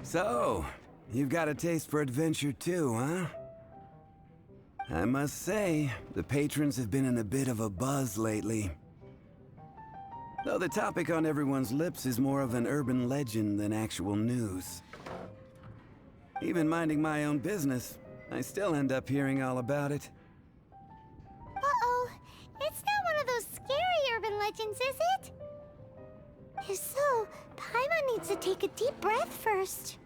So, you've got a taste for adventure too, huh? I must say, the patrons have been in a bit of a buzz lately. Though the topic on everyone's lips is more of an urban legend than actual news. Even minding my own business, I still end up hearing all about it. Uh-oh. It's not one of those scary urban legends, is it? If so, Paimon needs to take a deep breath first.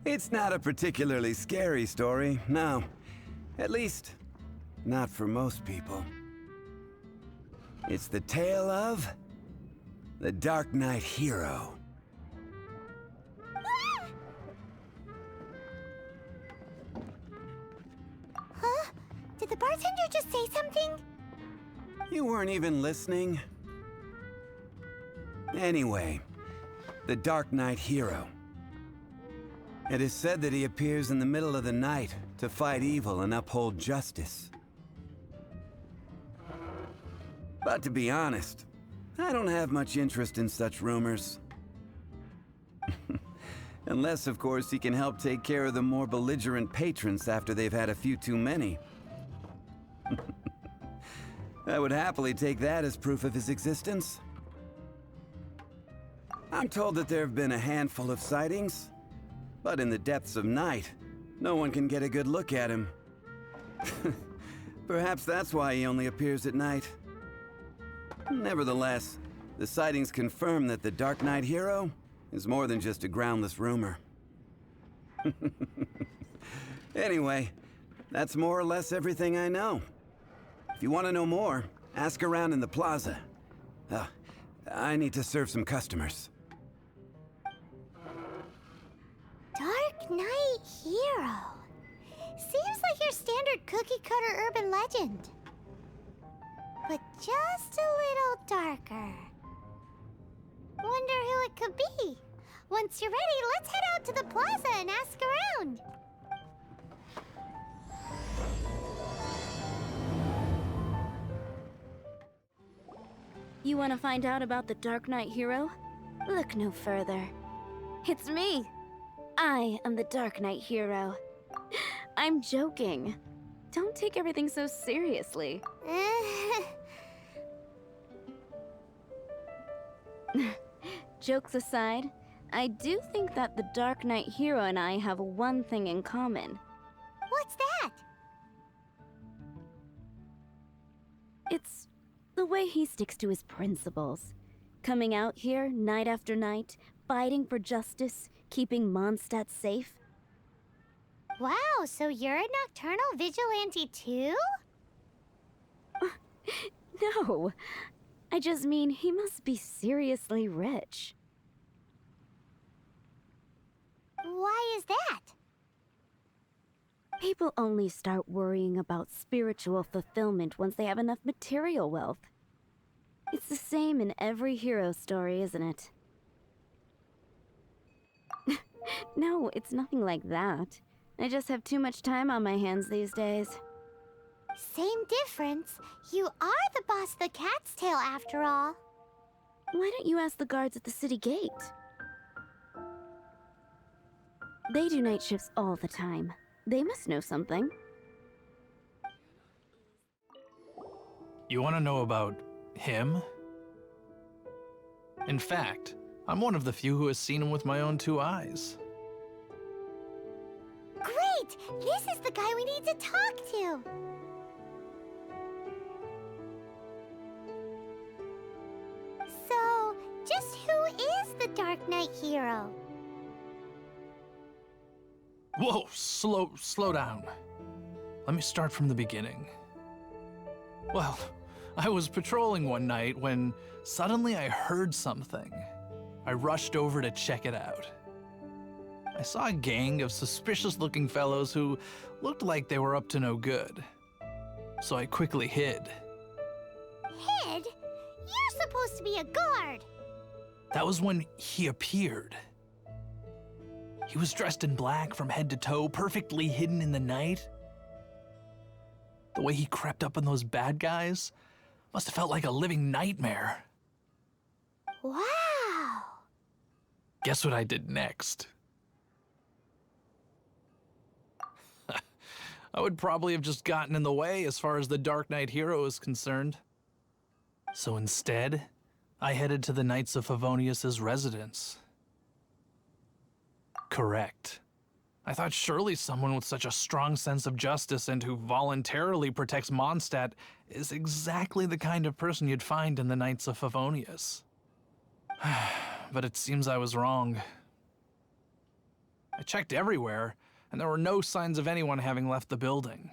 It's not a particularly scary story, no. At least, not for most people. It's the tale of the Dark Knight Hero. Huh? Did the bartender just say something? You weren't even listening. Anyway, the Dark Knight Hero. It is said that he appears in the middle of the night to fight evil and uphold justice. But to be honest, I don't have much interest in such rumors. Unless, of course, he can help take care of the more belligerent patrons after they've had a few too many. I would happily take that as proof of his existence. I'm told that there have been a handful of sightings, but in the depths of night, no one can get a good look at him. Perhaps that's why he only appears at night. Nevertheless, the sightings confirm that the Dark Knight Hero is more than just a groundless rumor. Anyway, that's more or less everything I know. If you want to know more, ask around in the plaza. I need to serve some customers. Dark Knight Hero. Seems like your standard cookie-cutter urban legend. But just a little darker. Wonder who it could be. Once you're ready, let's head out to the plaza and ask around. You want to find out about the Dark Knight Hero? Look no further. It's me! I am the Dark Knight Hero. I'm joking. Don't take everything so seriously. Jokes aside, I do think that the Dark Knight Hero and I have one thing in common. What's that? It's the way he sticks to his principles. Coming out here night after night, fighting for justice, keeping Mondstadt safe. Wow, so you're a nocturnal vigilante too? No, I just mean he must be seriously rich. Why is that? People only start worrying about spiritual fulfillment once they have enough material wealth. It's the same in every hero story, isn't it? No, it's nothing like that. I just have too much time on my hands these days. Same difference. You are the boss of the Cat's Tail after all. Why don't you ask the guards at the city gate? They do night shifts all the time. They must know something. You want to know about him? In fact, I'm one of the few who has seen him with my own two eyes. Great! This is the guy we need to talk to! So, just who is the Dark Knight Hero? Whoa, slow down. Let me start from the beginning. Well, I was patrolling one night when suddenly I heard something. I rushed over to check it out. I saw a gang of suspicious-looking fellows who looked like they were up to no good. So I quickly hid. Hid? You're supposed to be a guard! That was when he appeared. He was dressed in black from head to toe, perfectly hidden in the night. The way he crept up on those bad guys must have felt like a living nightmare. Wow! Guess what I did next? I would probably have just gotten in the way as far as the Dark Knight hero is concerned. So instead, I headed to the Knights of Favonius's residence. Correct. I thought surely someone with such a strong sense of justice and who voluntarily protects Mondstadt is exactly the kind of person you'd find in the Knights of Favonius. But it seems I was wrong. I checked everywhere, and there were no signs of anyone having left the building.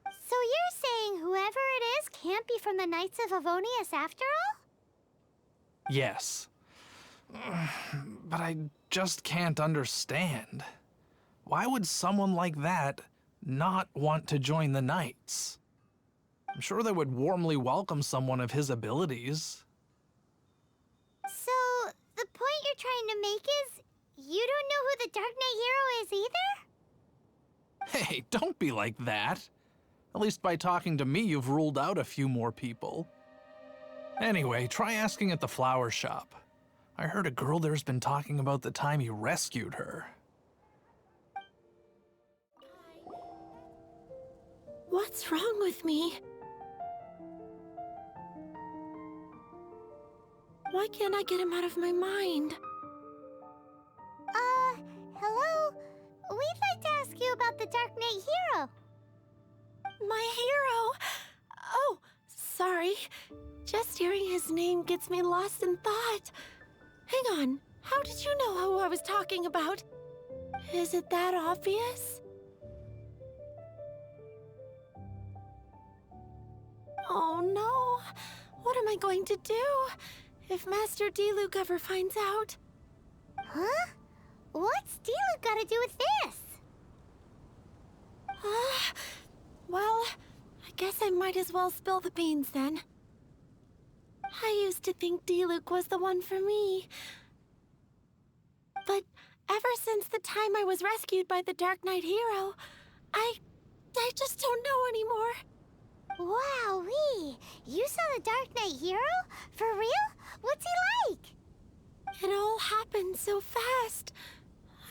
So you're saying whoever it is can't be from the Knights of Favonius after all? Yes. But I just can't understand. Why would someone like that not want to join the Knights? I'm sure they would warmly welcome someone of his abilities. So, the point you're trying to make is you don't know who the Dark Knight hero is either? Hey, don't be like that. At least by talking to me, you've ruled out a few more people. Anyway, try asking at the flower shop. I heard a girl there's been talking about the time you rescued her. What's wrong with me? Why can't I get him out of my mind? Hello? We'd like to ask you about the Dark Knight hero. My hero! Oh, sorry. Just hearing his name gets me lost in thought. Hang on, how did you know who I was talking about? Is it that obvious? Oh no, what am I going to do if Master Diluk ever finds out? Huh? What's Diluk got to do with this? Well, I guess I might as well spill the beans then. I used to think Diluk was the one for me. But ever since the time I was rescued by the Dark Knight hero, I just don't know anymore. Wowee! You saw the Dark Knight hero? For real? What's he like? It all happened so fast.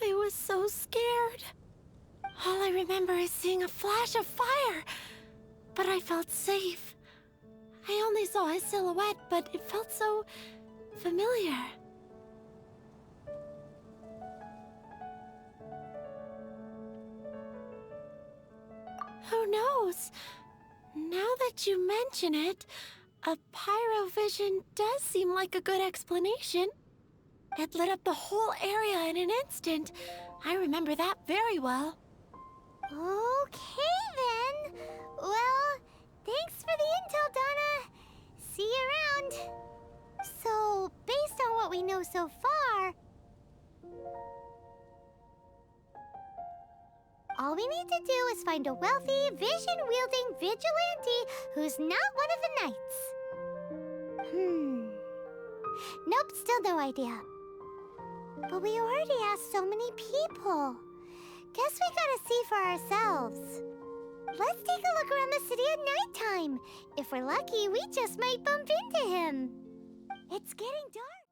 I was so scared. All I remember is seeing a flash of fire, but I felt safe. I only saw his silhouette, but it felt so familiar. Who knows? Now that you mention it, a pyrovision does seem like a good explanation. It lit up the whole area in an instant. I remember that very well. Okay then. Well, thanks for the intel, Donna. See you around. So, based on what we know so far, all we need to do is find a wealthy, vision-wielding vigilante who's not one of the knights. Nope, still no idea. But we already asked so many people. Guess we gotta see for ourselves. Let's take a look around the city at nighttime. If we're lucky, we just might bump into him. It's getting dark.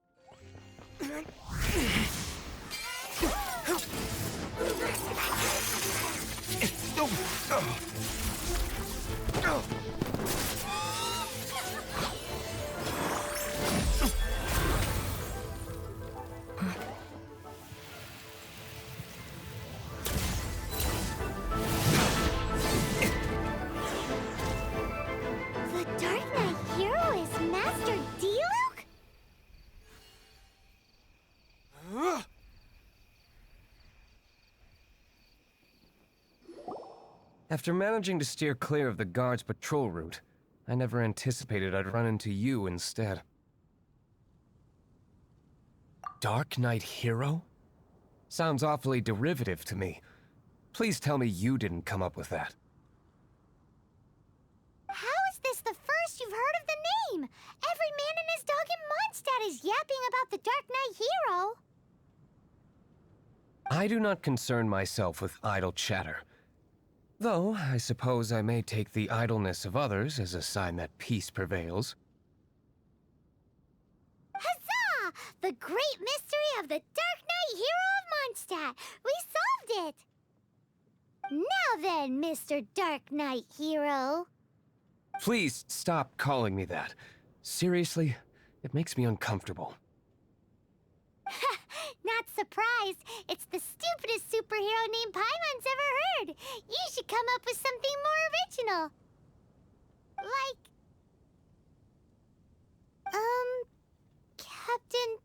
The Dark Knight hero is Master Diluk? After managing to steer clear of the guard's patrol route, I never anticipated I'd run into you instead. Dark Knight hero? Sounds awfully derivative to me. Please tell me you didn't come up with that. How is this the first you've heard of the name? Every man and his dog in Mondstadt is yapping about the Dark Knight hero. I do not concern myself with idle chatter. Though, I suppose I may take the idleness of others as a sign that peace prevails. Huzzah! The great mystery of the Dark Knight Hero of Mondstadt! We solved it! Now then, Mr. Dark Knight Hero. Please stop calling me that. Seriously, it makes me uncomfortable. Not surprised. It's the stupidest superhero name Paimon's ever heard. You should come up with something more original. Like... Captain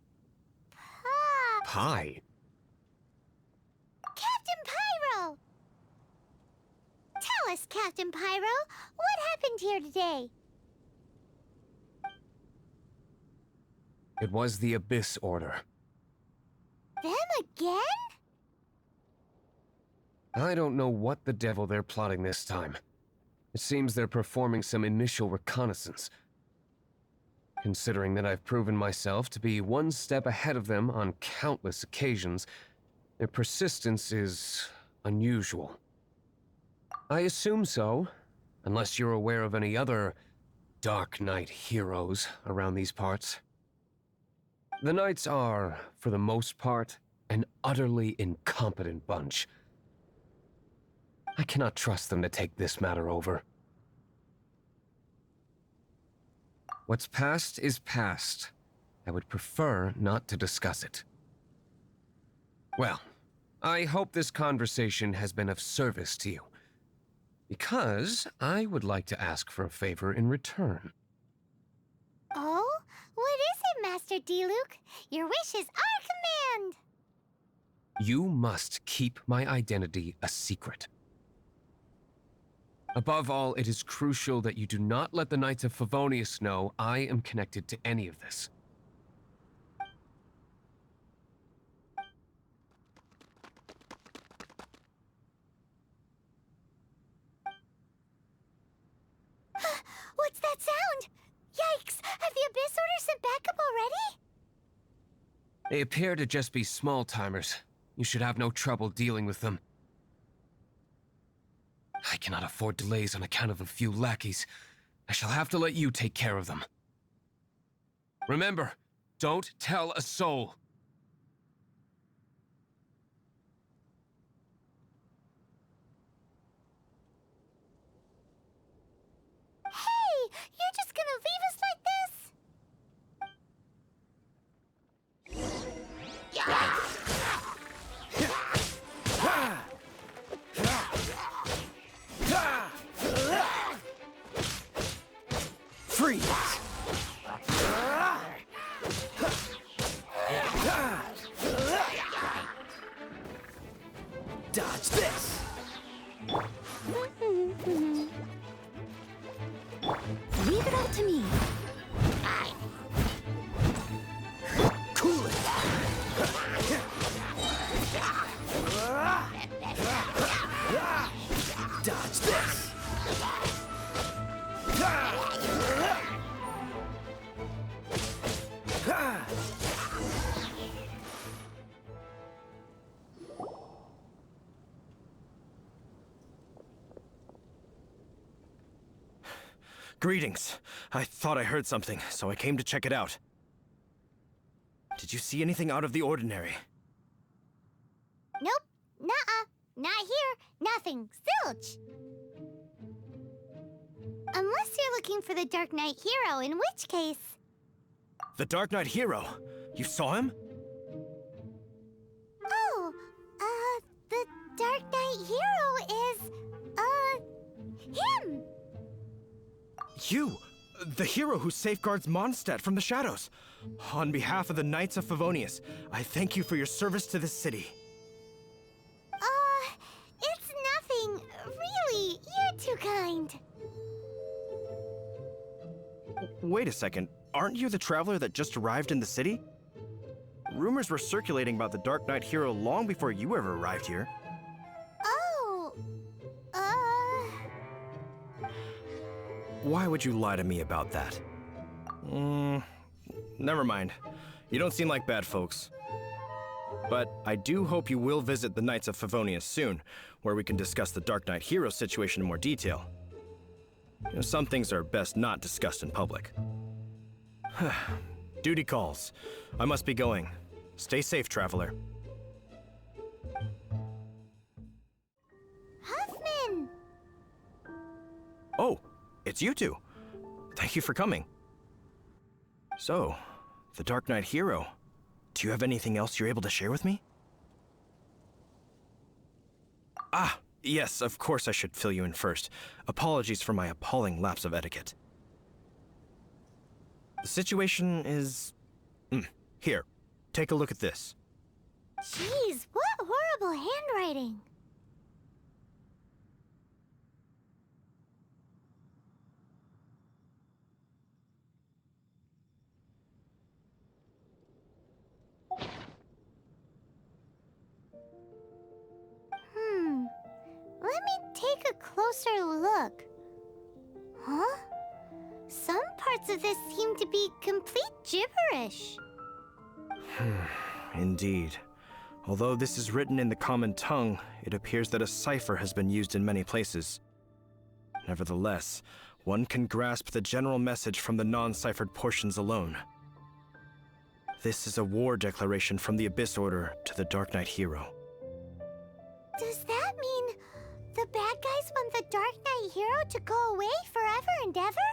Pie? Captain Pyro! Tell us, Captain Pyro, what happened here today? It was the Abyss Order. Them again? I don't know what the devil they're plotting this time. It seems they're performing some initial reconnaissance. Considering that I've proven myself to be one step ahead of them on countless occasions, their persistence is unusual. I assume so, unless you're aware of any other Dark Knight heroes around these parts. The Knights are, for the most part, an utterly incompetent bunch. I cannot trust them to take this matter over. What's past is past. I would prefer not to discuss it. Well, I hope this conversation has been of service to you, because I would like to ask for a favor in return. Oh? What is it, Master Diluk? Your wish is our command! You must keep my identity a secret. Above all, it is crucial that you do not let the Knights of Favonius know I am connected to any of this. What's that sound? Yikes! Have the Abyss Order sent backup already? They appear to just be small-timers. You should have no trouble dealing with them. I cannot afford delays on account of a few lackeys. I shall have to let you take care of them. Remember, don't tell a soul. Hey! You're just gonna leave us like this? Freeze! Dodge this! Leave it all to me. Cool it! Dodge this! Greetings. I thought I heard something, so I came to check it out. Did you see anything out of the ordinary? Nope. Nuh-uh. Not here. Nothing. Zilch. Unless you're looking for the Dark Knight Hero, in which case... The Dark Knight Hero? You saw him? Oh, the Dark Knight Hero is, him! You! The hero who safeguards Mondstadt from the shadows. On behalf of the Knights of Favonius, I thank you for your service to this city. It's nothing. Really, you're too kind. Wait a second. Aren't you the traveler that just arrived in the city? Rumors were circulating about the Dark Knight Hero long before you ever arrived here. Oh, Why would you lie to me about that? Never mind. You don't seem like bad folks. But I do hope you will visit the Knights of Favonius soon, where we can discuss the Dark Knight Hero situation in more detail. You know, some things are best not discussed in public. Duty calls. I must be going. Stay safe, traveler. Huffman! Oh, it's you two. Thank you for coming. So, the Dark Knight hero. Do you have anything else you're able to share with me? Ah, yes, of course I should fill you in first. Apologies for my appalling lapse of etiquette. The situation is... Here, take a look at this. Jeez, what horrible handwriting. Let me take a closer look. Huh? Some parts of this seem to be complete gibberish. Indeed. Although this is written in the common tongue, it appears that a cipher has been used in many places. Nevertheless, one can grasp the general message from the non-ciphered portions alone. This is a war declaration from the Abyss Order to the Dark Knight hero. Does that mean the bad guys want the Dark Knight hero to go away forever and ever?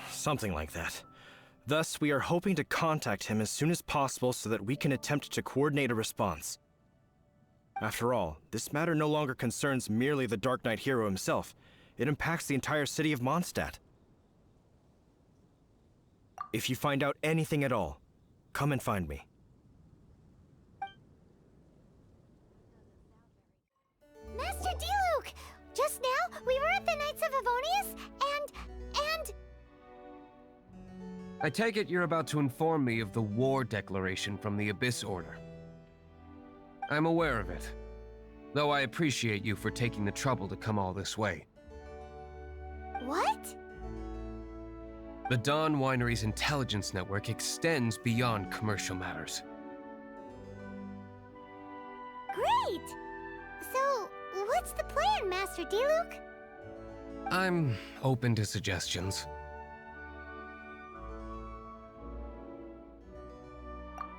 Something like that. Thus, we are hoping to contact him as soon as possible so that we can attempt to coordinate a response. After all, this matter no longer concerns merely the Dark Knight hero himself. It impacts the entire city of Mondstadt. If you find out anything at all, come and find me. Master Diluk! Just now, we were at the Knights of Avonius, and... I take it you're about to inform me of the war declaration from the Abyss Order. I'm aware of it, though I appreciate you for taking the trouble to come all this way. What? The Dawn Winery's intelligence network extends beyond commercial matters. Great! So, what's the plan, Master Diluk? I'm open to suggestions.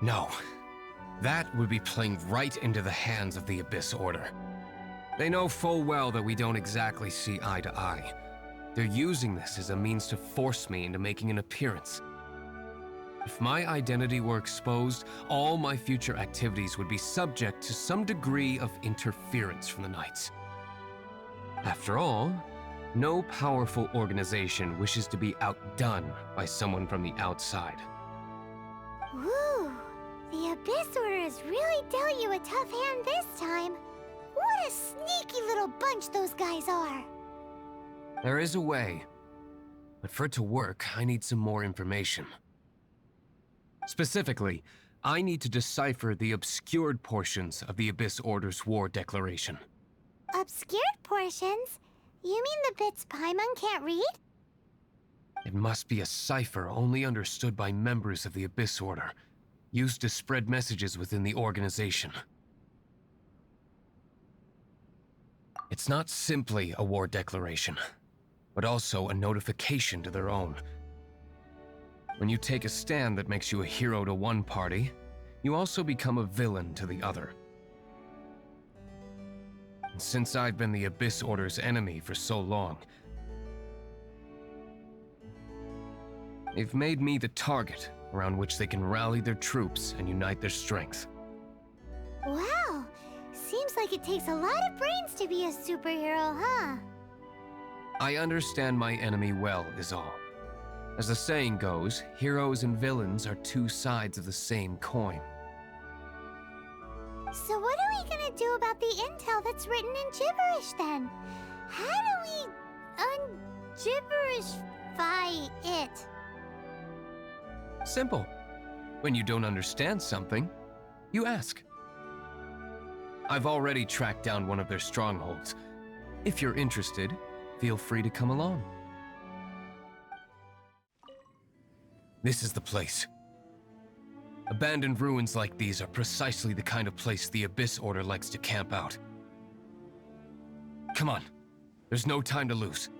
No. That would be playing right into the hands of the Abyss Order. They know full well that we don't exactly see eye to eye. They're using this as a means to force me into making an appearance. If my identity were exposed, all my future activities would be subject to some degree of interference from the Knights. After all, no powerful organization wishes to be outdone by someone from the outside. Woo! The Abyss Order has really dealt you a tough hand this time. What a sneaky little bunch those guys are! There is a way, but for it to work, I need some more information. Specifically, I need to decipher the obscured portions of the Abyss Order's war declaration. Obscured portions? You mean the bits Paimon can't read? It must be a cipher only understood by members of the Abyss Order, used to spread messages within the organization. It's not simply a war declaration, but also a notification to their own. When you take a stand that makes you a hero to one party, you also become a villain to the other. And since I've been the Abyss Order's enemy for so long, they've made me the target around which they can rally their troops and unite their strength. Wow! Seems like it takes a lot of brains to be a superhero, huh? I understand my enemy well, is all. As the saying goes, heroes and villains are two sides of the same coin. So what are we gonna do about the intel that's written in gibberish, then? How do we un-gibberishify it? Simple. When you don't understand something, you ask. I've already tracked down one of their strongholds. If you're interested, feel free to come along. This is the place. Abandoned ruins like these are precisely the kind of place the Abyss Order likes to camp out. Come on, there's no time to lose.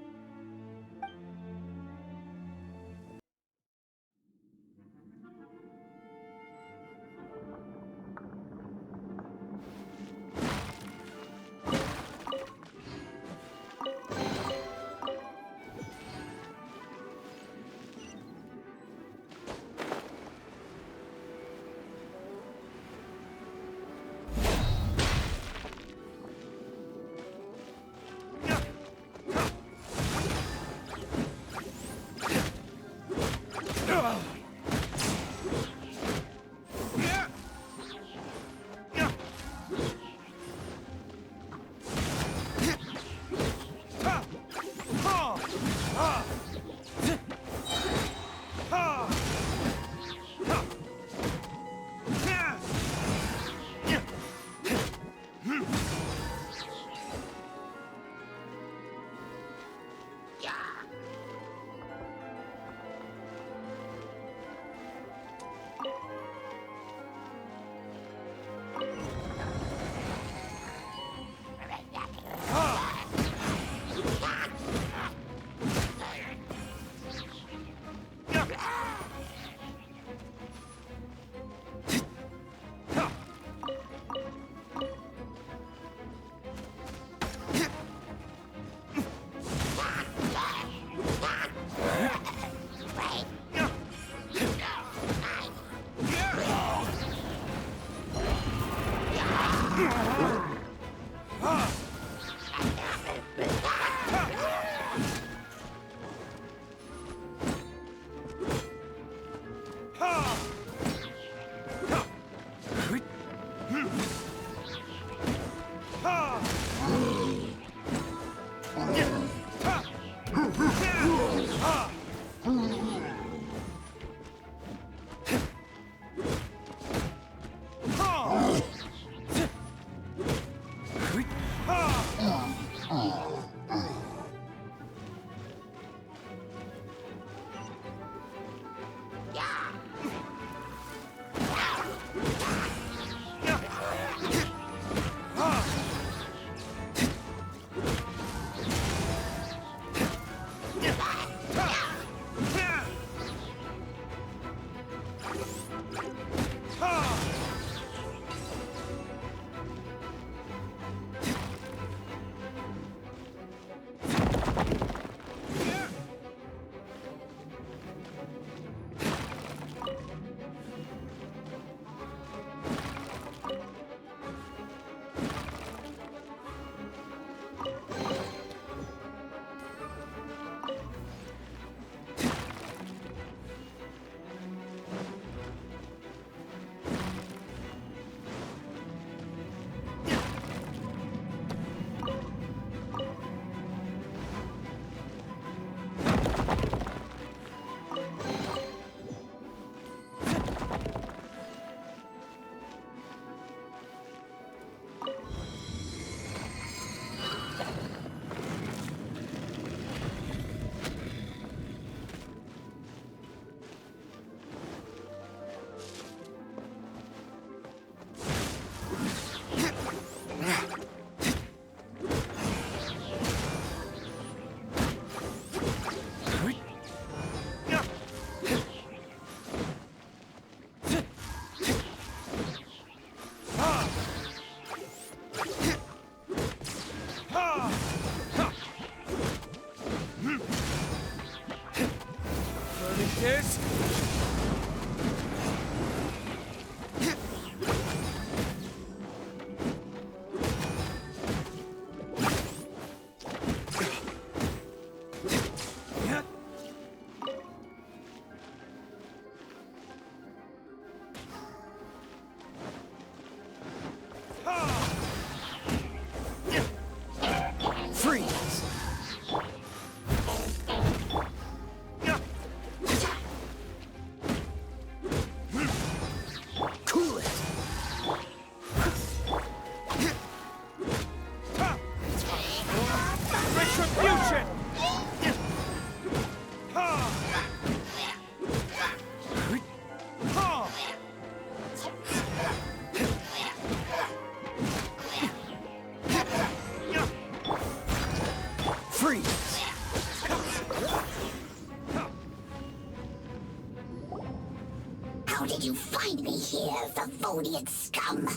How did you find me here, Favonian scum?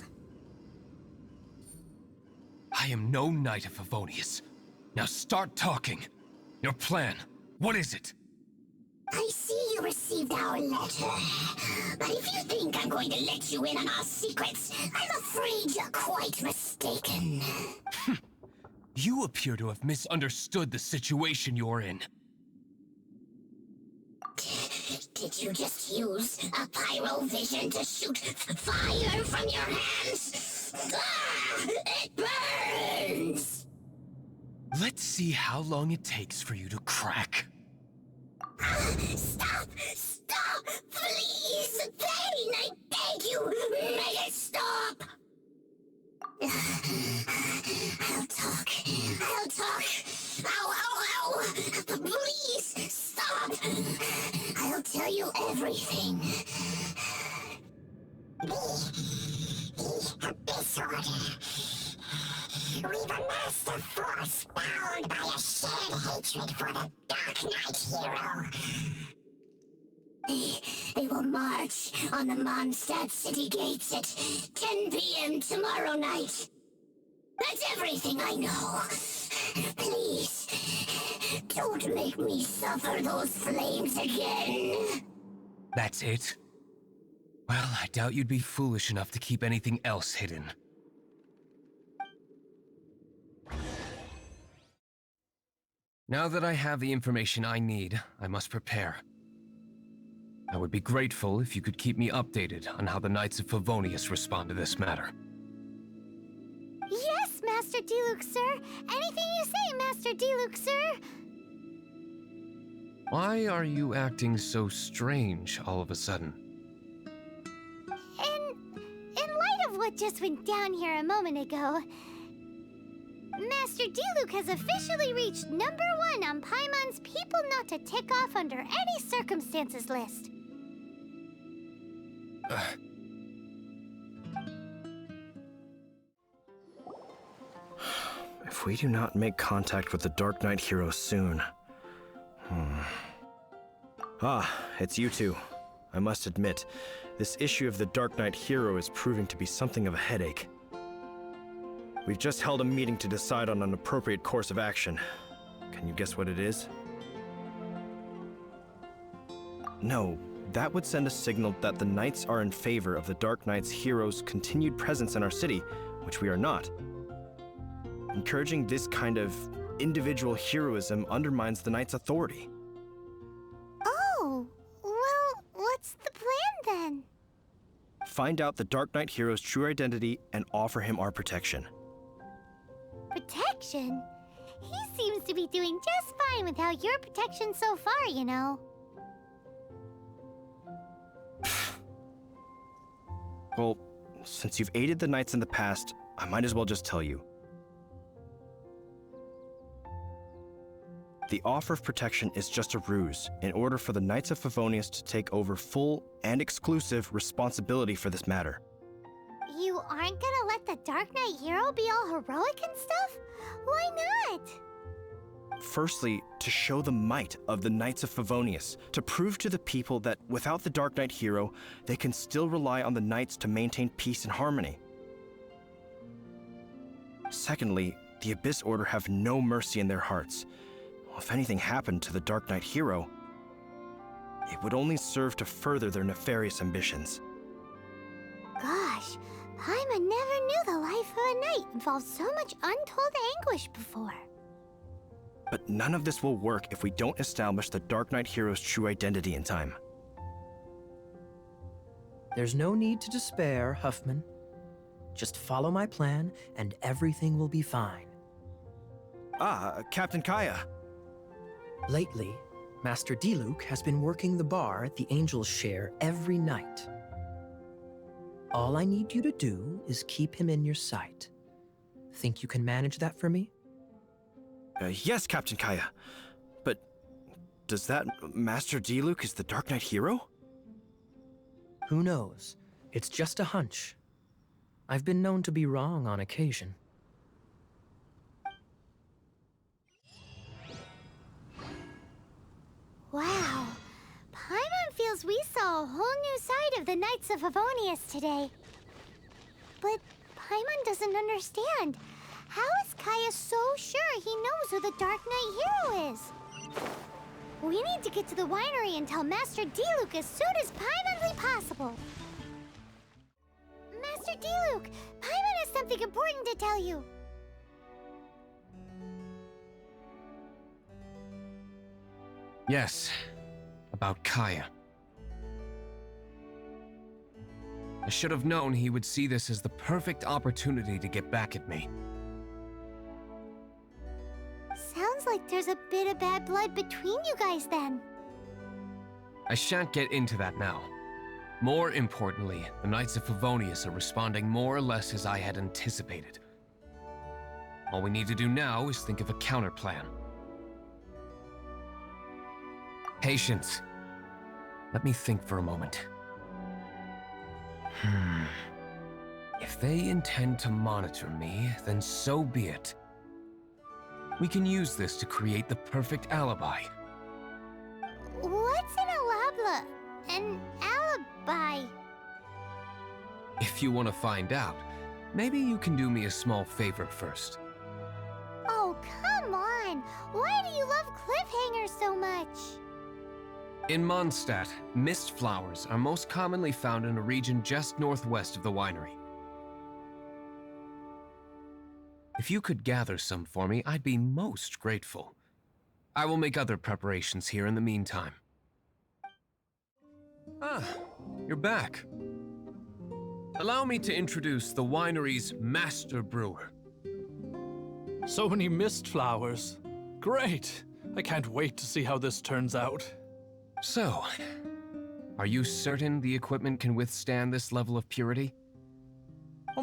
I am no Knight of Favonius. Now start talking. Your plan, what is it? I see you received our letter. But if you think I'm going to let you in on our secrets, I'm afraid you're quite mistaken. You appear to have misunderstood the situation you're in. Did you just use a pyrovision to shoot fire from your hands? Ah, it burns! Let's see how long it takes for you to crack. Stop! Stop! Please! Pain! I beg you! Make it stop! I'll talk. I'll talk. Ow, ow, ow! Please! Stop! I'll tell you everything. This order. We've amassed a force bound by a shared hatred for the Dark Knight hero. They will march on the Mondstadt city gates at 10 p.m. tomorrow night. That's everything I know. Please, don't make me suffer those flames again. That's it? Well, I doubt you'd be foolish enough to keep anything else hidden. Now that I have the information I need, I must prepare. I would be grateful if you could keep me updated on how the Knights of Favonius respond to this matter. Yes, Master Diluk, sir. Anything you say, Master Diluk, sir. Why are you acting so strange all of a sudden? In light of what just went down here a moment ago, Master Diluk has officially reached #1 on Paimon's people not to tick off under any circumstances list. If we do not make contact with the Dark Knight hero soon... Ah, it's you two. I must admit, this issue of the Dark Knight hero is proving to be something of a headache. We've just held a meeting to decide on an appropriate course of action. Can you guess what it is? No, that would send a signal that the Knights are in favor of the Dark Knight's hero's continued presence in our city, which we are not. Encouraging this kind of individual heroism undermines the Knight's authority. Oh, well, what's the plan then? Find out the Dark Knight hero's true identity and offer him our protection. Protection? He seems to be doing just fine without your protection so far, you know. Well, since you've aided the Knights in the past, I might as well just tell you. The offer of protection is just a ruse in order for the Knights of Favonius to take over full and exclusive responsibility for this matter. You aren't gonna let the Dark Knight hero be all heroic and stuff? Why not? Firstly, to show the might of the Knights of Favonius, to prove to the people that without the Dark Knight hero, they can still rely on the Knights to maintain peace and harmony. Secondly, the Abyss Order have no mercy in their hearts. If anything happened to the Dark Knight hero, it would only serve to further their nefarious ambitions. Gosh, Paimon never knew the life of a knight involved so much untold anguish before. But none of this will work if we don't establish the Dark Knight hero's true identity in time. There's no need to despair, Huffman. Just follow my plan, and everything will be fine. Ah, Captain Kaya. Lately, Master Diluk has been working the bar at the Angel's Share every night. All I need you to do is keep him in your sight. Think you can manage that for me? Yes, Captain Kaya. But does that Master Diluk is the Dark Knight hero? Who knows? It's just a hunch. I've been known to be wrong on occasion. Wow, Paimon feels we saw a whole new side of the Knights of Favonius today. But Paimon doesn't understand. How is Kaya so sure he knows who the Dark Knight hero is? We need to get to the winery and tell Master Diluk as soon as Paimonly possible. Master Diluk, Paimon has something important to tell you. Yes, about Kaya. I should have known he would see this as the perfect opportunity to get back at me. Sounds like there's a bit of bad blood between you guys then. I shan't get into that now. More importantly, the Knights of Favonius are responding more or less as I had anticipated. All we need to do now is think of a counterplan. Patience. Let me think for a moment. If they intend to monitor me, then so be it. We can use this to create the perfect alibi. What's an alabla? An alibi? If you want to find out, maybe you can do me a small favor first. Oh, come on! Why do you love cliffhangers so much? In Mondstadt, mist flowers are most commonly found in a region just northwest of the winery. If you could gather some for me, I'd be most grateful. I will make other preparations here in the meantime. Ah, you're back. Allow me to introduce the winery's master brewer. So many mist flowers. Great! I can't wait to see how this turns out. So, are you certain the equipment can withstand this level of purity? Oh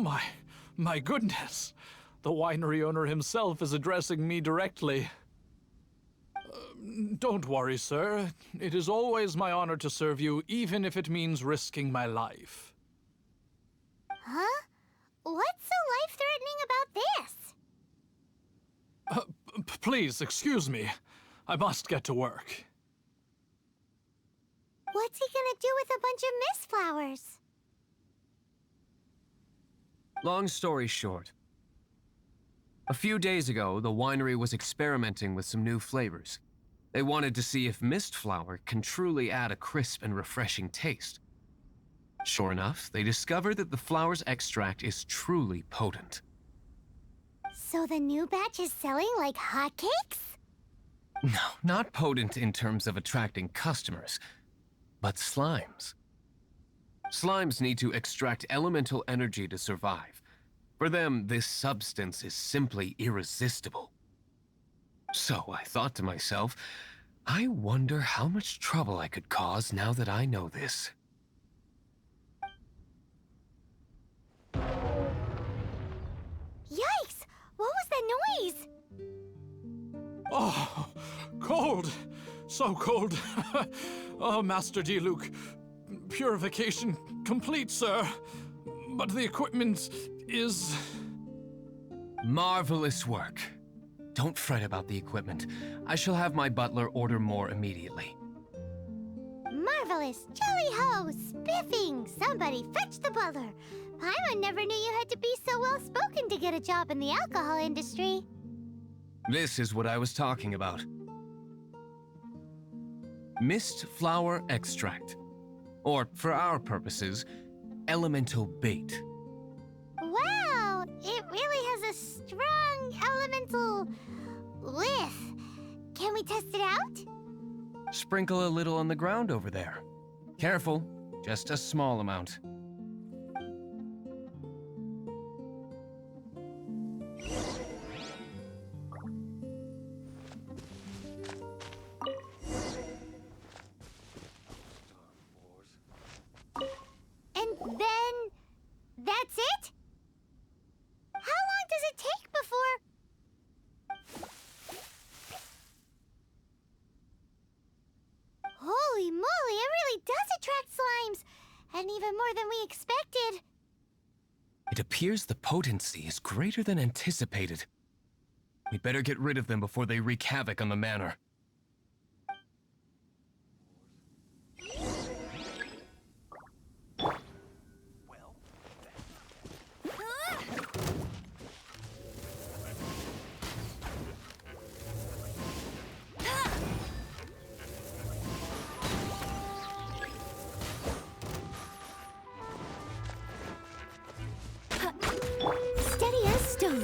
my goodness! The winery owner himself is addressing me directly. Don't worry, sir. It is always my honor to serve you, even if it means risking my life. Huh? What's so life-threatening about this? Please, excuse me. I must get to work. What's he gonna do with a bunch of mist flowers? Long story short. A few days ago, the winery was experimenting with some new flavors. They wanted to see if mist flower can truly add a crisp and refreshing taste. Sure enough, they discovered that the flower's extract is truly potent. So the new batch is selling like hotcakes? No, not potent in terms of attracting customers, but slimes. Slimes need to extract elemental energy to survive. For them, this substance is simply irresistible. So I thought to myself, I wonder how much trouble I could cause now that I know this. Yikes! What was that noise? Oh, cold! So cold! Oh, Master Diluk, purification complete, sir. But the equipment is... Marvelous work. Don't fret about the equipment. I shall have my butler order more immediately. Marvelous! Jolly-ho! Spiffing! Somebody fetch the butler! Paimon never knew you had to be so well-spoken to get a job in the alcohol industry. This is what I was talking about. Mist flower extract. Or, for our purposes, elemental bait. Wow! It really has a strong elemental whiff. Can we test it out? Sprinkle a little on the ground over there. Careful, just a small amount. And then... that's it? How long does it take before... Holy moly, it really does attract slimes! And even more than we expected. It appears the potency is greater than anticipated. We'd better get rid of them before they wreak havoc on the manor. Steady as stone.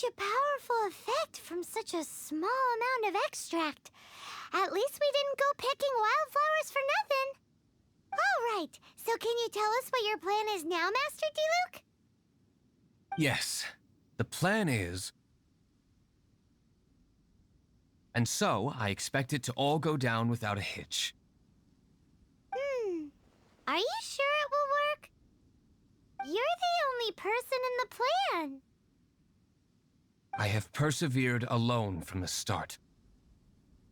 a powerful effect from such a small amount of extract. At least we didn't go picking wildflowers for nothing. All right, so can you tell us what your plan is now, Master Diluk? Yes, the plan is... And so, I expect it to all go down without a hitch. Are you sure it will work? You're the only person in the plan. I have persevered alone from the start.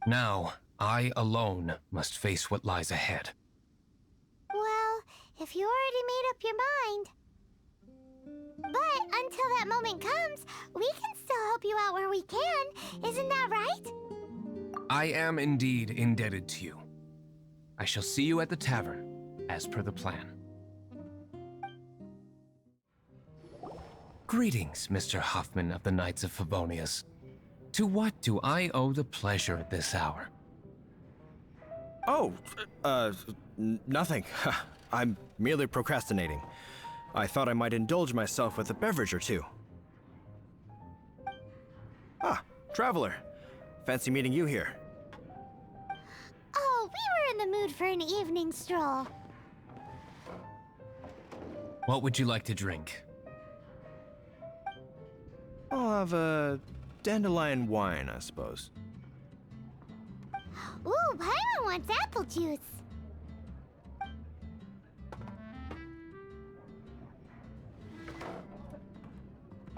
Now, I alone must face what lies ahead. Well, if you already made up your mind. But until that moment comes, we can still help you out where we can. Isn't that right? I am indeed indebted to you. I shall see you at the tavern, as per the plan. Greetings, Mr. Huffman of the Knights of Favonius. To what do I owe the pleasure at this hour? Oh, nothing. I'm merely procrastinating. I thought I might indulge myself with a beverage or two. Ah, Traveler. Fancy meeting you here. Oh, we were in the mood for an evening stroll. What would you like to drink? I'll have a dandelion wine, I suppose. Ooh, Paimon wants apple juice.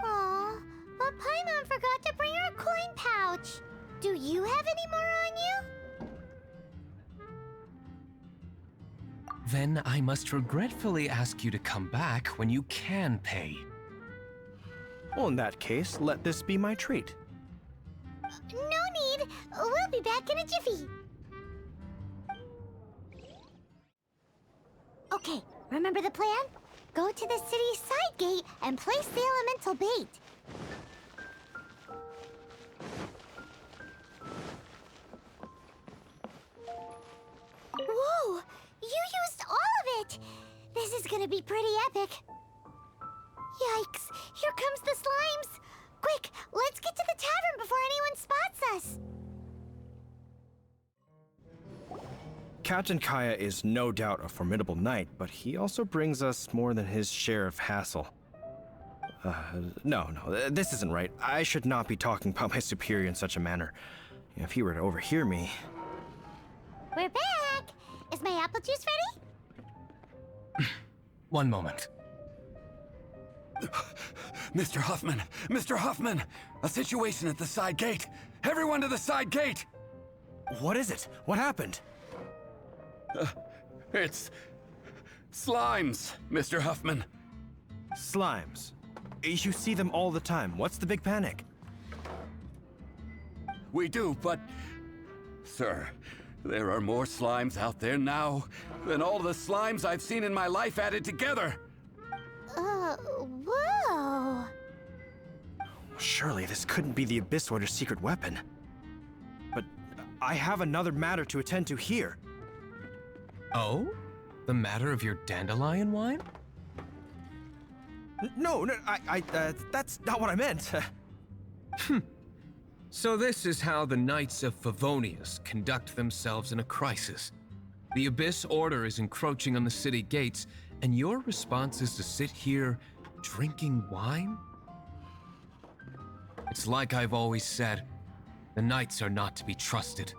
Aw, but Paimon forgot to bring her coin pouch. Do you have any more on you? Then I must regretfully ask you to come back when you can pay. Well, in that case, let this be my treat. No need. We'll be back in a jiffy. Okay, remember the plan? Go to the city side gate and place the elemental bait. Whoa! You used all of it! This is gonna be pretty epic. Yikes! Here comes the slimes! Quick, let's get to the tavern before anyone spots us! Captain Kaya is no doubt a formidable knight, but he also brings us more than his share of hassle. No, this isn't right. I should not be talking about my superior in such a manner. If he were to overhear me... We're back! Is my apple juice ready? One moment. Mr. Huffman! Mr. Huffman! A situation at the side gate! Everyone to the side gate! What is it? What happened? It's... slimes, Mr. Huffman. Slimes. You see them all the time. What's the big panic? We do, but... Sir, there are more slimes out there now than all the slimes I've seen in my life added together! Whoa! Surely this couldn't be the Abyss Warder's secret weapon. But I have another matter to attend to here. Oh? The matter of your dandelion wine? No, that's not what I meant. So this is how the Knights of Favonius conduct themselves in a crisis. The Abyss Order is encroaching on the city gates, and your response is to sit here drinking wine? It's like I've always said, the Knights are not to be trusted.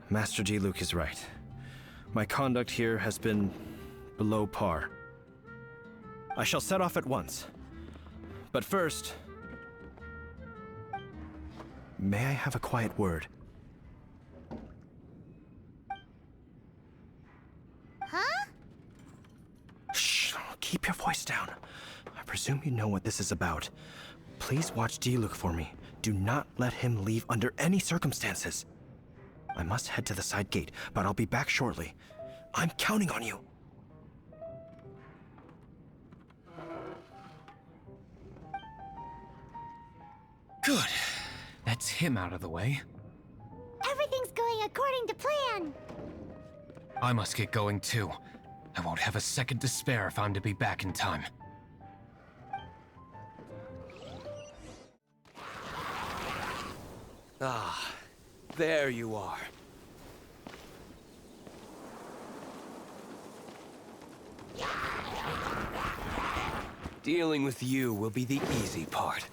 Master Diluk is right. My conduct here has been below par. I shall set off at once. But first, may I have a quiet word? Huh? Shh, keep your voice down. I presume you know what this is about. Please watch Diluk for me. Do not let him leave under any circumstances. I must head to the side gate, but I'll be back shortly. I'm counting on you. Good. That's him out of the way. Everything's going according to plan. I must get going too. I won't have a second to spare if I'm to be back in time. Ah, there you are. Dealing with you will be the easy part.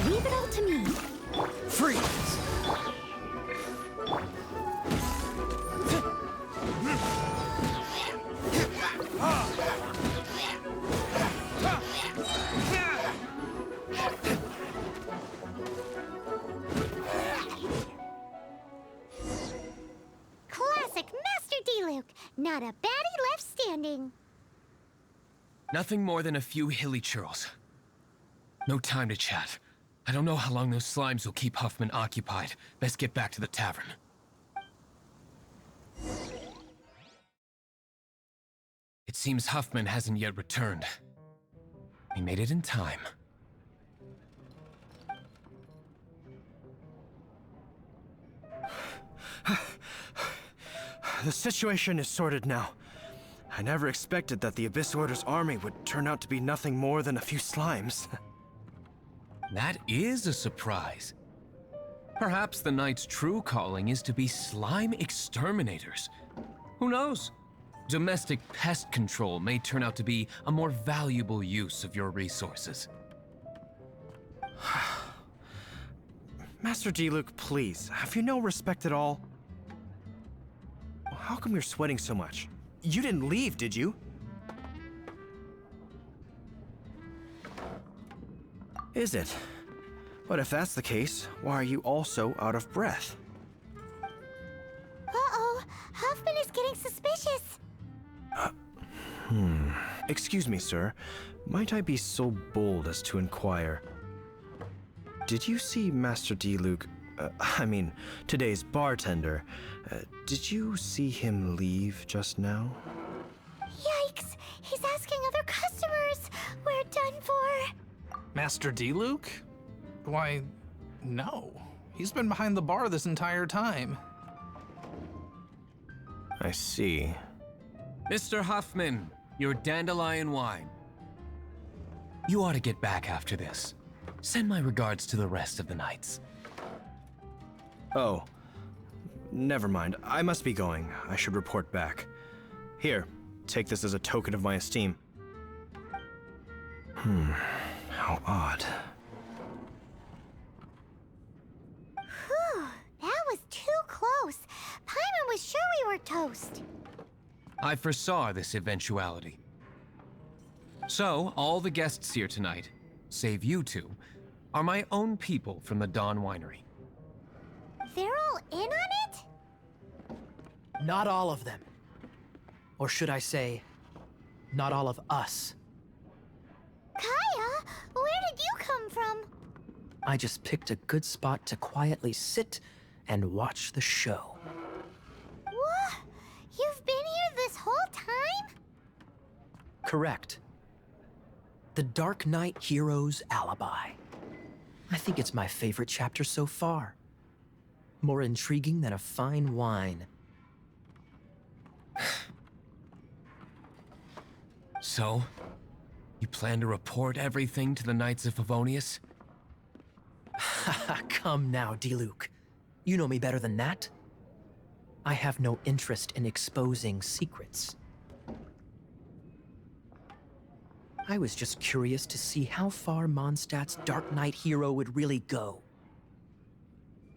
Leave it all to me. Freeze! Classic Master Diluk. Not a baddie left standing. Nothing more than a few hilly churls. No time to chat. I don't know how long those slimes will keep Huffman occupied. Best get back to the tavern. It seems Huffman hasn't yet returned. He made it in time. The situation is sorted now. I never expected that the Abyss Order's army would turn out to be nothing more than a few slimes. That is a surprise. Perhaps the Knight's true calling is to be slime exterminators. Who knows? Domestic pest control may turn out to be a more valuable use of your resources. Master Diluk, please, have you no respect at all? How come you're sweating so much? You didn't leave, did you? Is it? But if that's the case, why are you also out of breath? Uh-oh, Huffman is getting suspicious. Excuse me, sir. Might I be so bold as to inquire? Did you see Master Diluk, today's bartender, did you see him leave just now? Yikes, he's asking other customers. We're done for. Master Diluk? Why, no. He's been behind the bar this entire time. I see. Mr. Huffman, your dandelion wine. You ought to get back after this. Send my regards to the rest of the knights. Oh, never mind. I must be going. I should report back. Here, take this as a token of my esteem. How odd. Whew, that was too close. Paimon was sure we were toast. I foresaw this eventuality. So, all the guests here tonight, save you two, are my own people from the Dawn Winery. They're all in on it? Not all of them. Or should I say, not all of us. Kaya, where did you come from? I just picked a good spot to quietly sit and watch the show. What? You've been here this whole time? Correct. The Dark Knight Hero's Alibi. I think it's my favorite chapter so far. More intriguing than a fine wine. So, you plan to report everything to the Knights of Favonius? Come now, Diluk. You know me better than that. I have no interest in exposing secrets. I was just curious to see how far Mondstadt's Dark Knight hero would really go.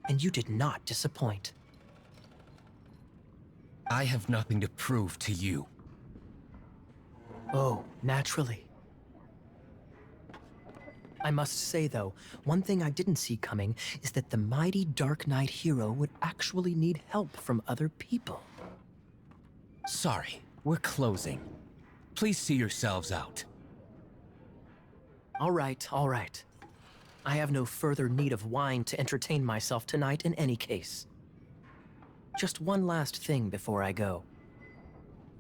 And you did not disappoint. I have nothing to prove to you. Oh, naturally. I must say, though, one thing I didn't see coming is that the mighty Dark Knight hero would actually need help from other people. Sorry, we're closing. Please see yourselves out. All right, all right. I have no further need of wine to entertain myself tonight in any case. Just one last thing before I go.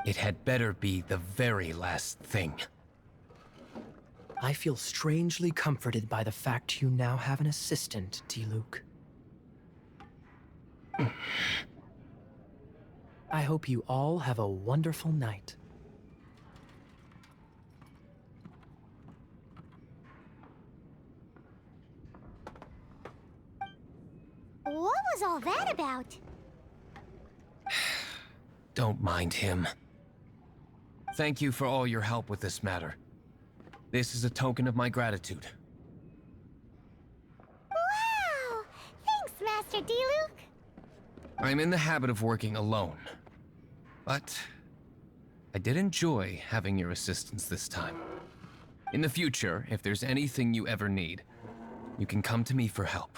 It had better be the very last thing. I feel strangely comforted by the fact you now have an assistant, Diluk. I hope you all have a wonderful night. What was all that about? Don't mind him. Thank you for all your help with this matter. This is a token of my gratitude. Wow! Thanks, Master Diluk. I'm in the habit of working alone, but I did enjoy having your assistance this time. In the future, if there's anything you ever need, you can come to me for help.